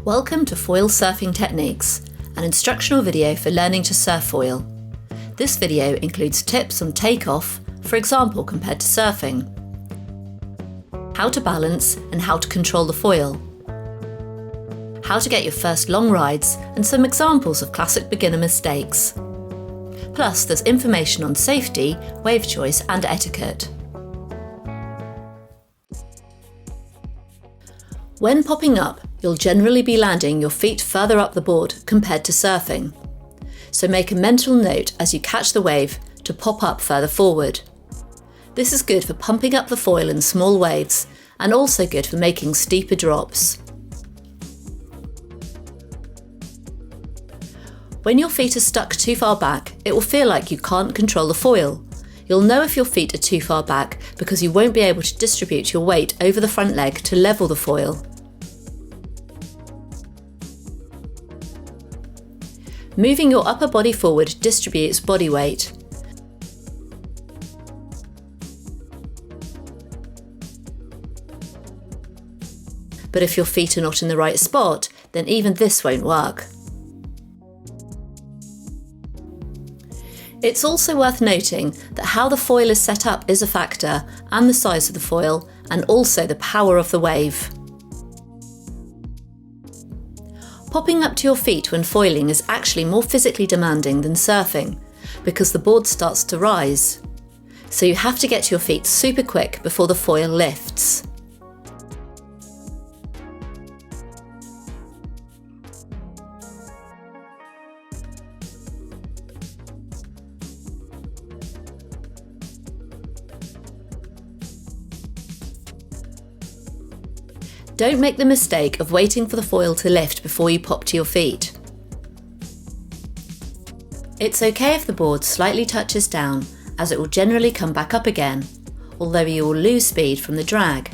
Welcome to Foil Surfing Techniques, an instructional video for learning to surf foil. This video includes tips on takeoff, for example compared to surfing, how to balance and how to control the foil, how to get your first long rides and some examples of classic beginner mistakes. Plus there's information on safety, wave choice and etiquette. When popping up, you'll generally be landing your feet further up the board compared to surfing. So make a mental note as you catch the wave to pop up further forward. This is good for pumping up the foil in small waves and also good for making steeper drops. When your feet are stuck too far back, it will feel like you can't control the foil. You'll know if your feet are too far back because you won't be able to distribute your weight over the front leg to level the foil. Moving your upper body forward distributes body weight. But if your feet are not in the right spot, then even this won't work. It's also worth noting that how the foil is set up is a factor, and the size of the foil, and also the power of the wave. Popping up to your feet when foiling is actually more physically demanding than surfing, because the board starts to rise. So you have to get to your feet super quick before the foil lifts. Don't make the mistake of waiting for the foil to lift before you pop to your feet. It's okay if the board slightly touches down, as it will generally come back up again, although you will lose speed from the drag.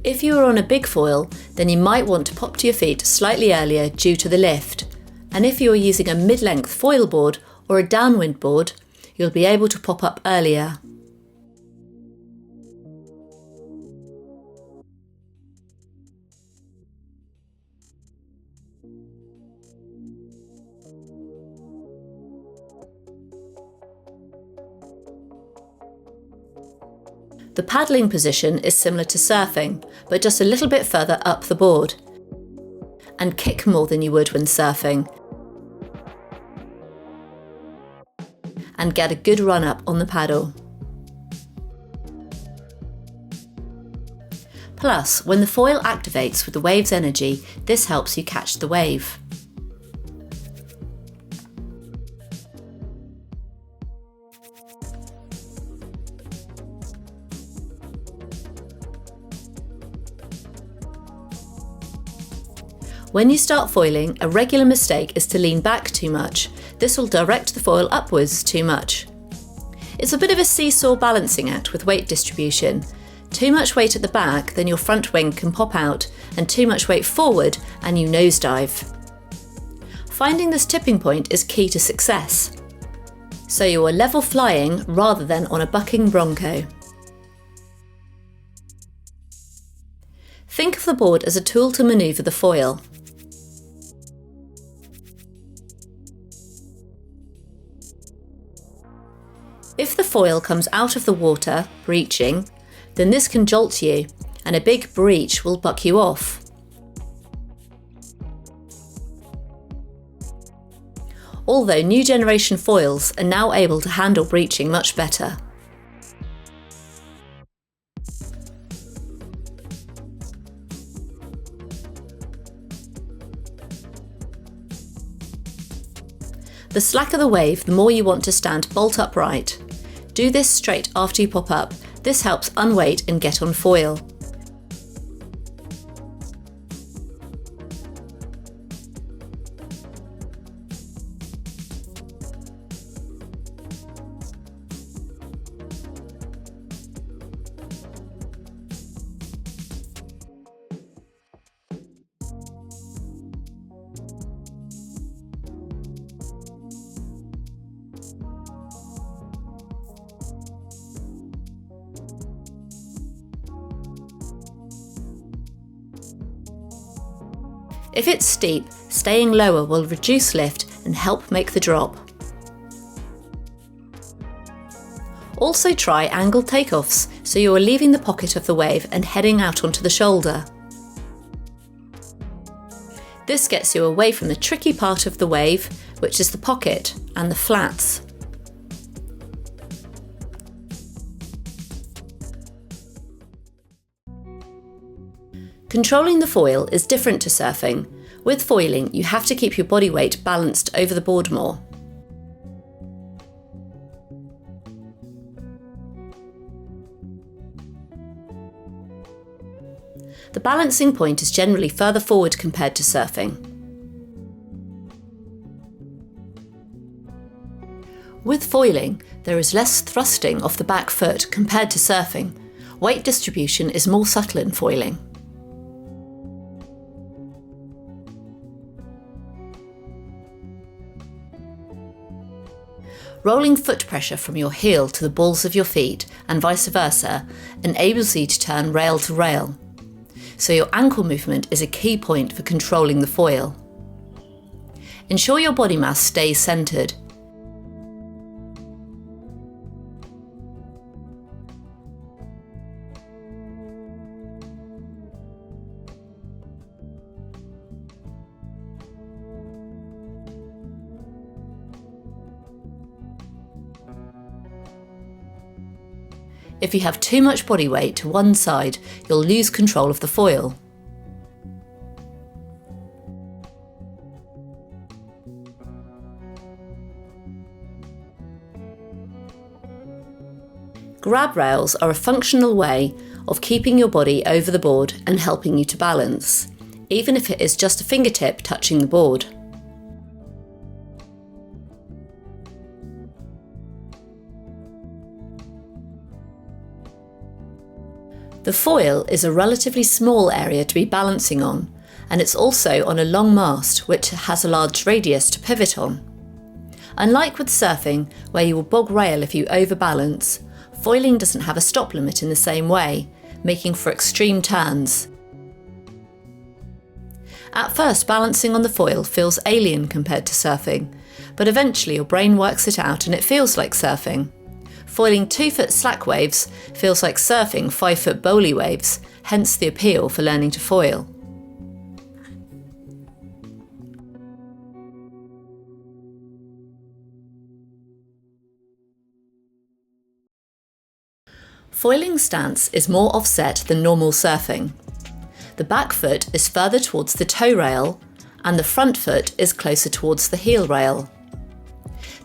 If you are on a big foil, then you might want to pop to your feet slightly earlier due to the lift, and if you are using a mid-length foil board or a downwind board, you'll be able to pop up earlier. The paddling position is similar to surfing, but just a little bit further up the board. And kick more than you would when surfing. And get a good run up on the paddle. Plus, when the foil activates with the wave's energy, this helps you catch the wave. When you start foiling, a regular mistake is to lean back too much. This will direct the foil upwards too much. It's a bit of a seesaw balancing act with weight distribution. Too much weight at the back, then your front wing can pop out, and too much weight forward and you nosedive. Finding this tipping point is key to success. So you are level flying rather than on a bucking bronco. Think of the board as a tool to manoeuvre the foil. If the foil comes out of the water, breaching, then this can jolt you, and a big breach will buck you off. Although new generation foils are now able to handle breaching much better. The slacker the wave, the more you want to stand bolt upright. Do this straight after you pop up. This helps unweight and get on foil. If it's steep, staying lower will reduce lift and help make the drop. Also try angled takeoffs, so you are leaving the pocket of the wave and heading out onto the shoulder. This gets you away from the tricky part of the wave, which is the pocket and the flats. Controlling the foil is different to surfing. With foiling, you have to keep your body weight balanced over the board more. The balancing point is generally further forward compared to surfing. With foiling, there is less thrusting off the back foot compared to surfing. Weight distribution is more subtle in foiling. Rolling foot pressure from your heel to the balls of your feet and vice versa enables you to turn rail to rail. So your ankle movement is a key point for controlling the foil. Ensure your body mass stays centred. If you have too much body weight to one side, you'll lose control of the foil. Grab rails are a functional way of keeping your body over the board and helping you to balance, even if it is just a fingertip touching the board. The foil is a relatively small area to be balancing on, and it's also on a long mast which has a large radius to pivot on. Unlike with surfing, where you will bog rail if you overbalance, foiling doesn't have a stop limit in the same way, making for extreme turns. At first, balancing on the foil feels alien compared to surfing, but eventually your brain works it out and it feels like surfing. Foiling 2-foot slack waves feels like surfing 5-foot bowley waves, hence the appeal for learning to foil. Foiling stance is more offset than normal surfing. The back foot is further towards the toe rail and the front foot is closer towards the heel rail.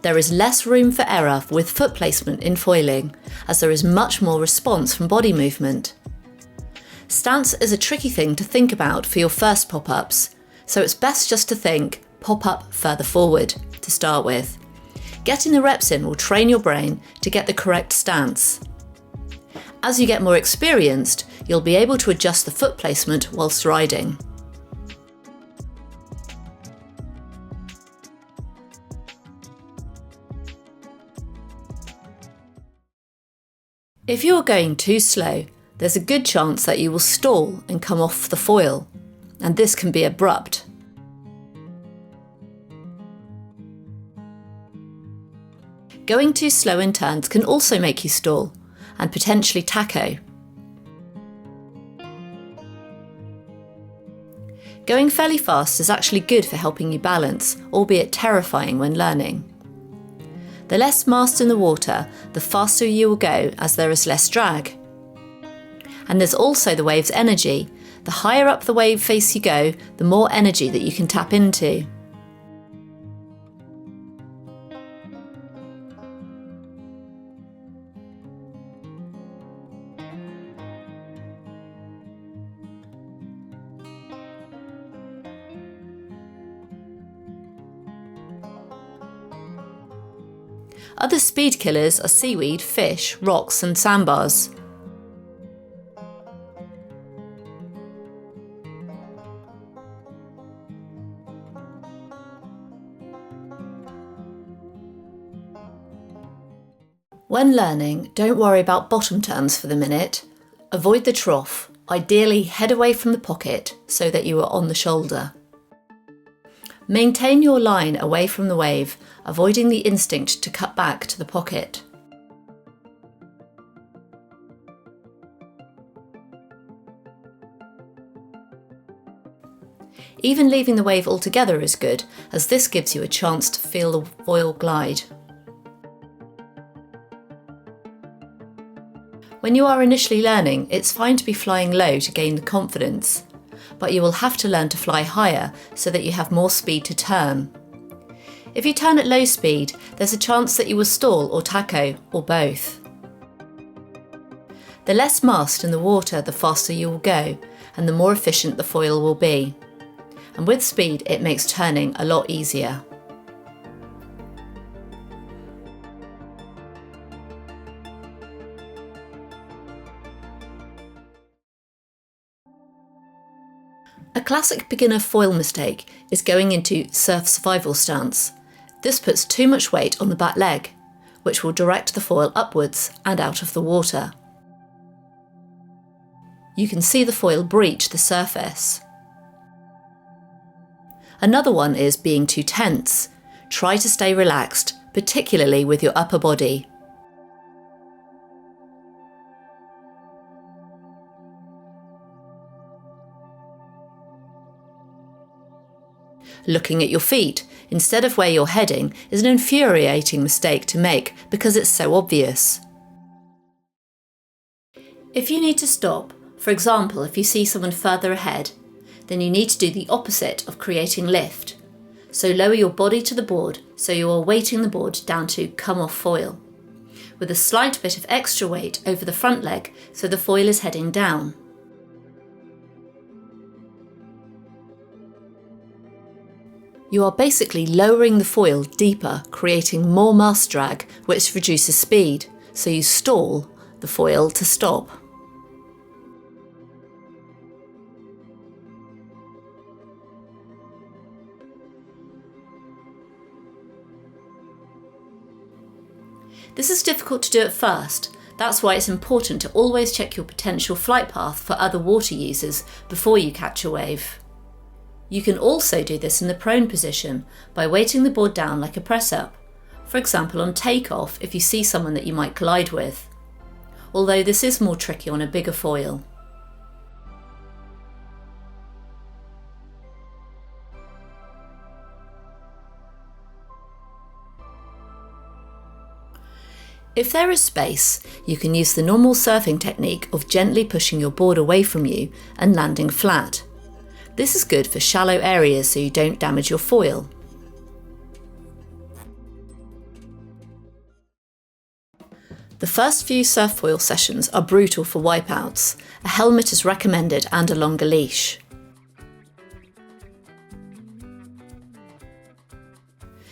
There is less room for error with foot placement in foiling, as there is much more response from body movement. Stance is a tricky thing to think about for your first pop-ups, so it's best just to think pop-up further forward to start with. Getting the reps in will train your brain to get the correct stance. As you get more experienced, you'll be able to adjust the foot placement whilst riding. If you're going too slow, there's a good chance that you will stall and come off the foil, and this can be abrupt. Going too slow in turns can also make you stall, and potentially tacho. Going fairly fast is actually good for helping you balance, albeit terrifying when learning. The less mast in the water, the faster you will go as there is less drag. And there's also the wave's energy. The higher up the wave face you go, the more energy that you can tap into. Other speed killers are seaweed, fish, rocks and sandbars. When learning, don't worry about bottom turns for the minute. Avoid the trough, ideally head away from the pocket so that you are on the shoulder. Maintain your line away from the wave, avoiding the instinct to cut back to the pocket. Even leaving the wave altogether is good, as this gives you a chance to feel the foil glide. When you are initially learning, it's fine to be flying low to gain the confidence, but you will have to learn to fly higher so that you have more speed to turn. If you turn at low speed, there's a chance that you will stall or tacho, or both. The less mast in the water, the faster you will go, and the more efficient the foil will be. And with speed, it makes turning a lot easier. A classic beginner foil mistake is going into surf survival stance. This puts too much weight on the back leg, which will direct the foil upwards and out of the water. You can see the foil breach the surface. Another one is being too tense. Try to stay relaxed, particularly with your upper body. Looking at your feet instead of where you're heading is an infuriating mistake to make because it's so obvious. If you need to stop, for example if you see someone further ahead, then you need to do the opposite of creating lift. So lower your body to the board so you are weighting the board down to come off foil, with a slight bit of extra weight over the front leg so the foil is heading down. You are basically lowering the foil deeper, creating more mast drag, which reduces speed, so you stall the foil to stop. This is difficult to do at first. That's why it's important to always check your potential flight path for other water users before you catch a wave. You can also do this in the prone position by weighting the board down like a press-up, for example on takeoff if you see someone that you might collide with, although this is more tricky on a bigger foil. If there is space, you can use the normal surfing technique of gently pushing your board away from you and landing flat. This is good for shallow areas so you don't damage your foil. The first few surf foil sessions are brutal for wipeouts. A helmet is recommended and a longer leash.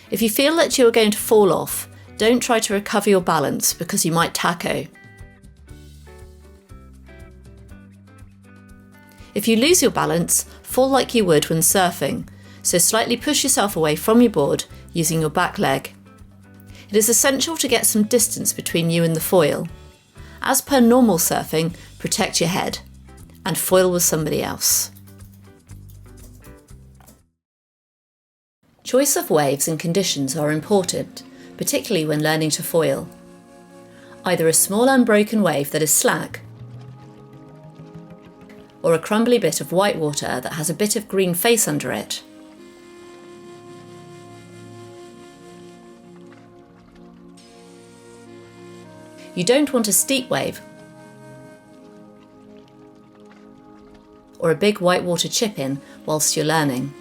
If you feel that you are going to fall off, don't try to recover your balance because you might tacho. If you lose your balance, fall like you would when surfing, so slightly push yourself away from your board using your back leg. It is essential to get some distance between you and the foil. As per normal surfing, protect your head and foil with somebody else. Choice of waves and conditions are important, particularly when learning to foil. Either a small unbroken wave that is slack, or a crumbly bit of white water that has a bit of green face under it. You don't want a steep wave or a big whitewater chip-in whilst you're learning.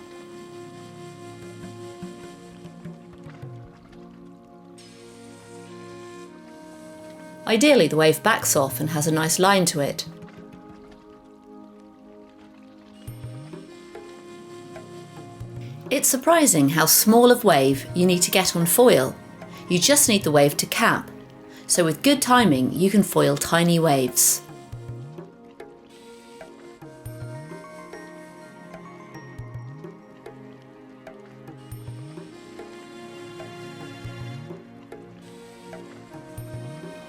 Ideally, the wave backs off and has a nice line to it. It's surprising how small of wave you need to get on foil. You just need the wave to cap. So with good timing, you can foil tiny waves.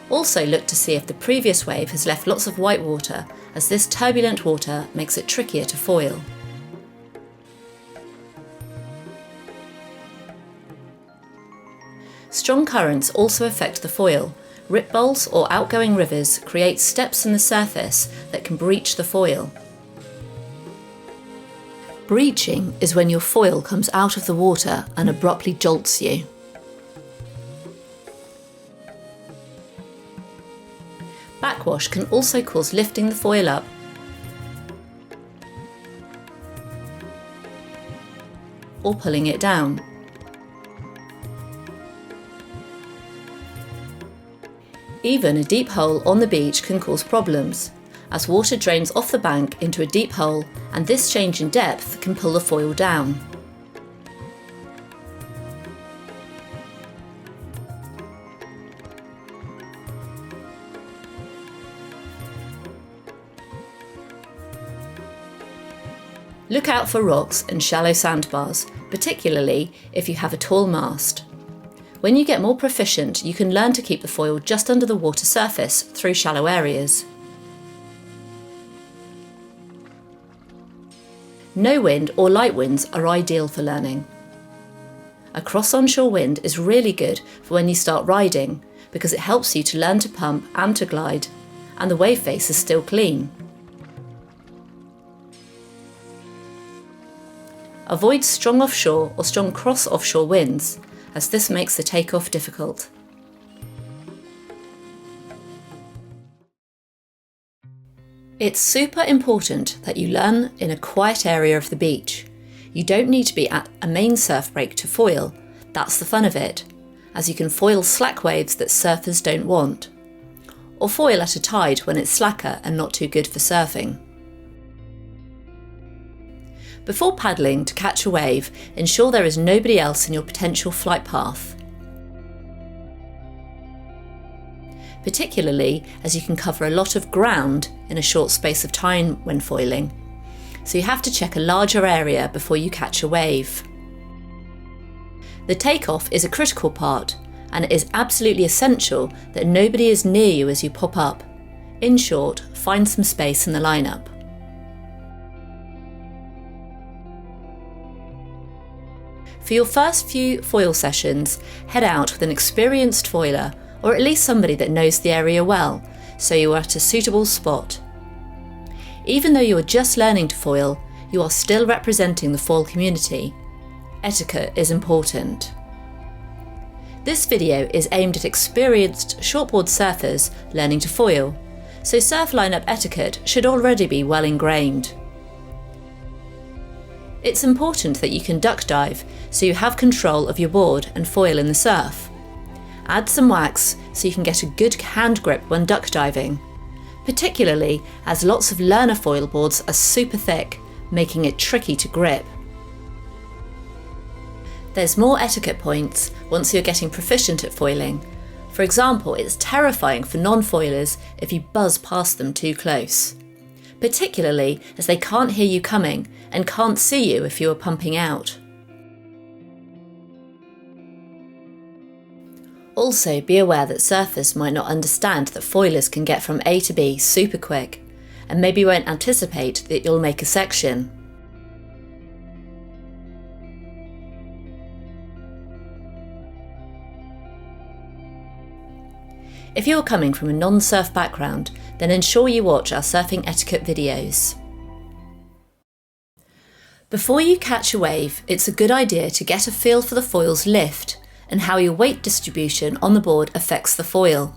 Also look to see if the previous wave has left lots of white water, as this turbulent water makes it trickier to foil. Strong currents also affect the foil. Rip bowls or outgoing rivers create steps in the surface that can breach the foil. Breaching is when your foil comes out of the water and abruptly jolts you. Backwash can also cause lifting the foil up or pulling it down. Even a deep hole on the beach can cause problems, as water drains off the bank into a deep hole, and this change in depth can pull the foil down. Look out for rocks and shallow sandbars, particularly if you have a tall mast. When you get more proficient, you can learn to keep the foil just under the water surface through shallow areas. No wind or light winds are ideal for learning. A cross-onshore wind is really good for when you start riding because it helps you to learn to pump and to glide, and the wave face is still clean. Avoid strong offshore or strong cross-offshore winds, as this makes the takeoff difficult. It's super important that you learn in a quiet area of the beach. You don't need to be at a main surf break to foil, that's the fun of it, as you can foil slack waves that surfers don't want. Or foil at a tide when it's slacker and not too good for surfing. Before paddling to catch a wave, ensure there is nobody else in your potential flight path. Particularly as you can cover a lot of ground in a short space of time when foiling, so you have to check a larger area before you catch a wave. The takeoff is a critical part, and it is absolutely essential that nobody is near you as you pop up. In short, find some space in the lineup. For your first few foil sessions, head out with an experienced foiler, or at least somebody that knows the area well, so you are at a suitable spot. Even though you are just learning to foil, you are still representing the foil community. Etiquette is important. This video is aimed at experienced shortboard surfers learning to foil, so surf lineup etiquette should already be well ingrained. It's important that you can duck dive so you have control of your board and foil in the surf. Add some wax so you can get a good hand grip when duck diving, particularly as lots of learner foil boards are super thick, making it tricky to grip. There's more etiquette points once you're getting proficient at foiling. For example, it's terrifying for non-foilers if you buzz past them too close, particularly as they can't hear you coming and can't see you if you are pumping out. Also, be aware that surfers might not understand that foilers can get from A to B super quick, and maybe won't anticipate that you'll make a section. If you are coming from a non-surf background, then ensure you watch our surfing etiquette videos. Before you catch a wave, it's a good idea to get a feel for the foil's lift and how your weight distribution on the board affects the foil.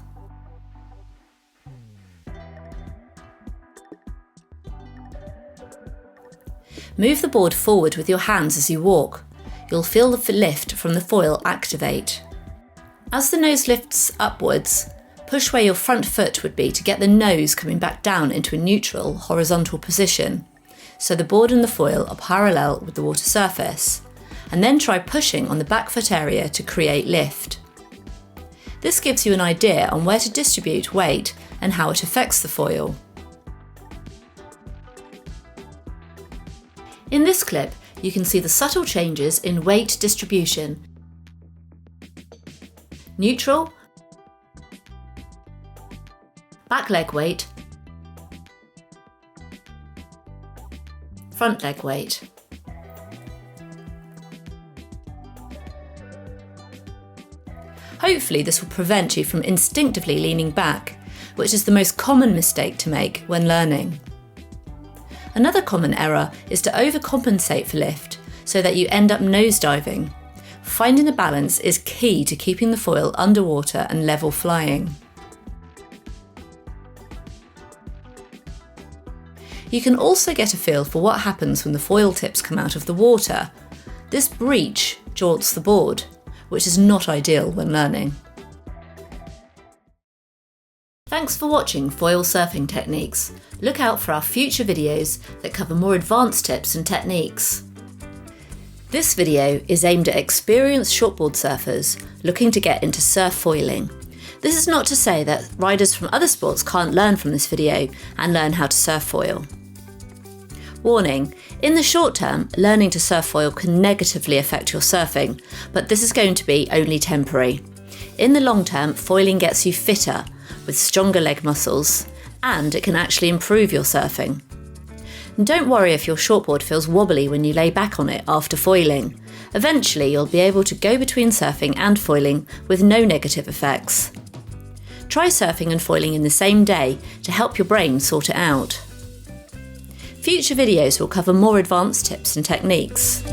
Move the board forward with your hands as you walk. You'll feel the lift from the foil activate. As the nose lifts upwards, push where your front foot would be to get the nose coming back down into a neutral, horizontal position, so the board and the foil are parallel with the water surface, and then try pushing on the back foot area to create lift. This gives you an idea on where to distribute weight and how it affects the foil. In this clip, you can see the subtle changes in weight distribution. Neutral, back leg weight, front leg weight. Hopefully this will prevent you from instinctively leaning back, which is the most common mistake to make when learning. Another common error is to overcompensate for lift so that you end up nosediving. Finding the balance is key to keeping the foil underwater and level flying. You can also get a feel for what happens when the foil tips come out of the water. This breach jaunts the board, which is not ideal when learning. Thanks for watching Foil Surfing Techniques. Look out for our future videos that cover more advanced tips and techniques. This video is aimed at experienced shortboard surfers looking to get into surf foiling. This is not to say that riders from other sports can't learn from this video and learn how to surf foil. Warning, in the short term, learning to surf foil can negatively affect your surfing, but this is going to be only temporary. In the long term, foiling gets you fitter, with stronger leg muscles, and it can actually improve your surfing. And don't worry if your shortboard feels wobbly when you lay back on it after foiling. Eventually you'll be able to go between surfing and foiling with no negative effects. Try surfing and foiling in the same day to help your brain sort it out. Future videos will cover more advanced tips and techniques.